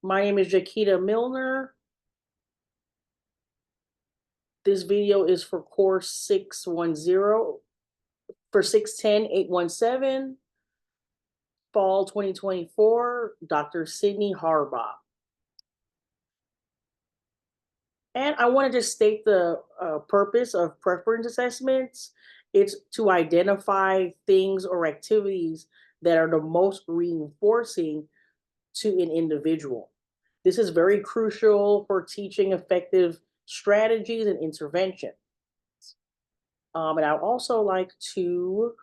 My name is Jakita Milner. This video is for course 610 for 610-817, fall 2024, Dr. Sydney Harbaugh. And I wanted to state the purpose of preference assessments. It's to identify things or activities that are the most reinforcing to an individual. This is very crucial for teaching effective strategies and intervention. And I'd also like to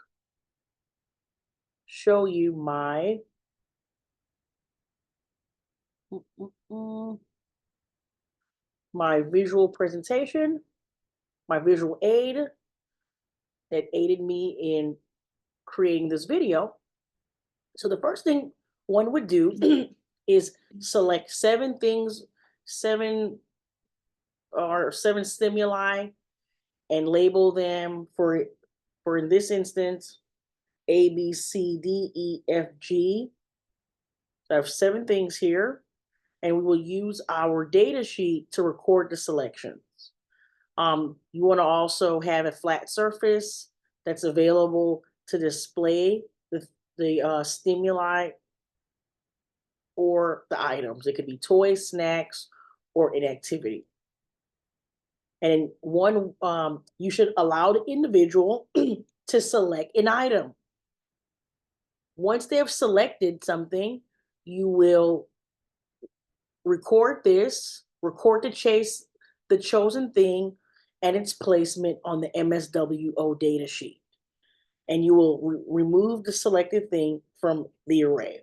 show you my visual presentation, my visual aid that aided me in creating this video. So the first thing one would do is select seven stimuli and label them for in this instance, A, B, C, D, E, F, G. So I have 7 things here, and we will use our data sheet to record the selections. You want to also have a flat surface that's available to display the stimuli or the items. It could be toys, snacks, or an activity. And you should allow the individual to select an item. Once they have selected something, you will record the chosen thing and its placement on the MSWO data sheet. And you will remove the selected thing from the array.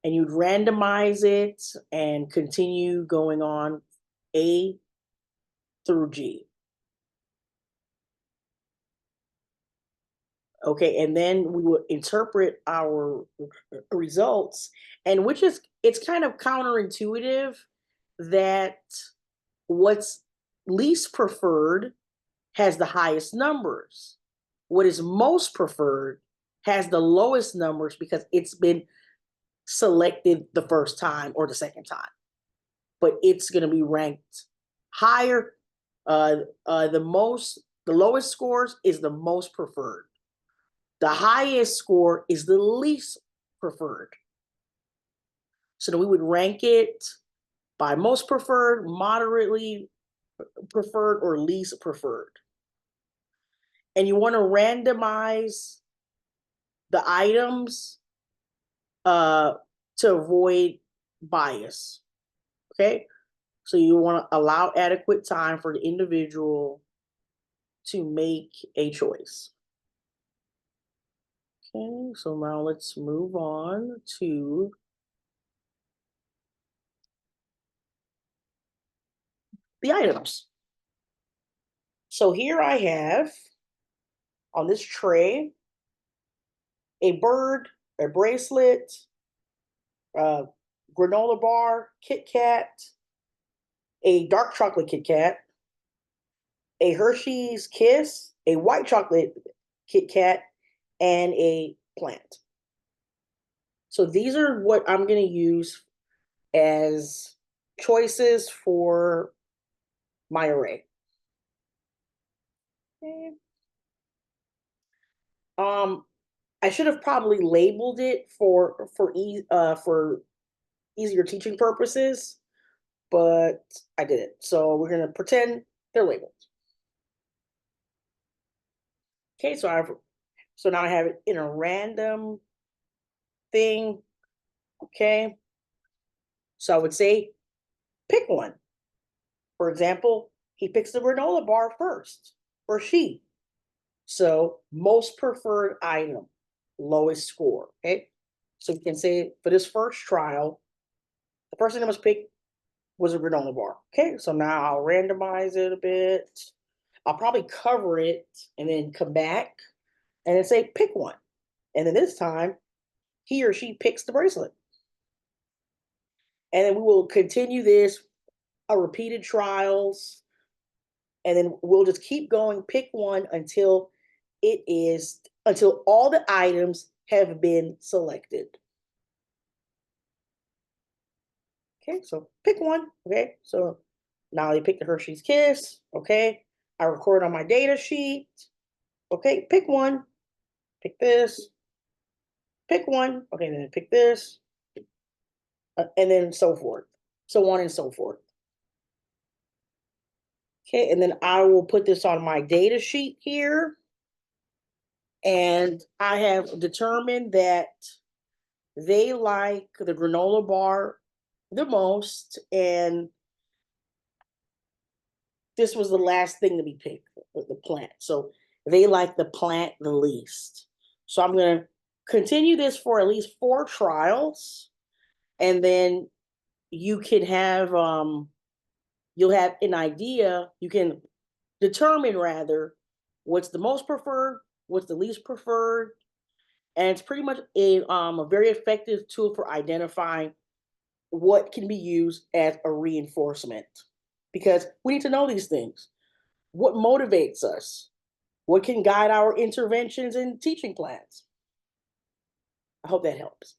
And you'd randomize it and continue going on A through G. Okay, and then we will interpret our results, and it's kind of counterintuitive that what's least preferred has the highest numbers. What is most preferred has the lowest numbers because it's been selected the first time or the second time. But it's going to be ranked higher. The lowest scores is the most preferred. The highest score is the least preferred. So we would rank it by most preferred, moderately preferred, or least preferred. And you want to randomize the items to avoid bias. Okay? So you want to allow adequate time for the individual to make a choice. Okay, so now let's move on to the items. So here I have on this tray a bird, a bracelet, a granola bar, Kit Kat, a dark chocolate Kit Kat, a Hershey's Kiss, a white chocolate Kit Kat, and a plant. So these are what I'm going to use as choices for my array. Okay. I should have probably labeled it for easier teaching purposes, but I didn't. So we're gonna pretend they're labeled. Okay, so now I have it in a random thing. Okay, so I would say pick one. For example, he picks the granola bar first, or she. So most preferred item, lowest score. Okay, so we can say for this first trial, the person that was picked was a granola bar. Okay, so now I'll randomize it a bit. I'll probably cover it and then come back and then say pick one. And then this time, he or she picks the bracelet. And then we will continue this, repeated trials, and then we'll just keep going, pick one until all the items have been selected. Okay, so pick one. Okay, so now they pick the Hershey's Kiss. Okay, I record on my data sheet. Okay, pick one. Pick this. Pick one. Okay, then pick this. And then so forth. So on and so forth. Okay, and then I will put this on my data sheet here. And I have determined that they like the granola bar the most. And this was the last thing to be picked, the plant. So they like the plant the least. So I'm going to continue this for at least 4 trials. And then you can have, you'll have an idea. You can determine rather what's the most preferred, what's the least preferred. And it's pretty much a very effective tool for identifying what can be used as a reinforcement, because we need to know these things. What motivates us? What can guide our interventions and teaching plans? I hope that helps.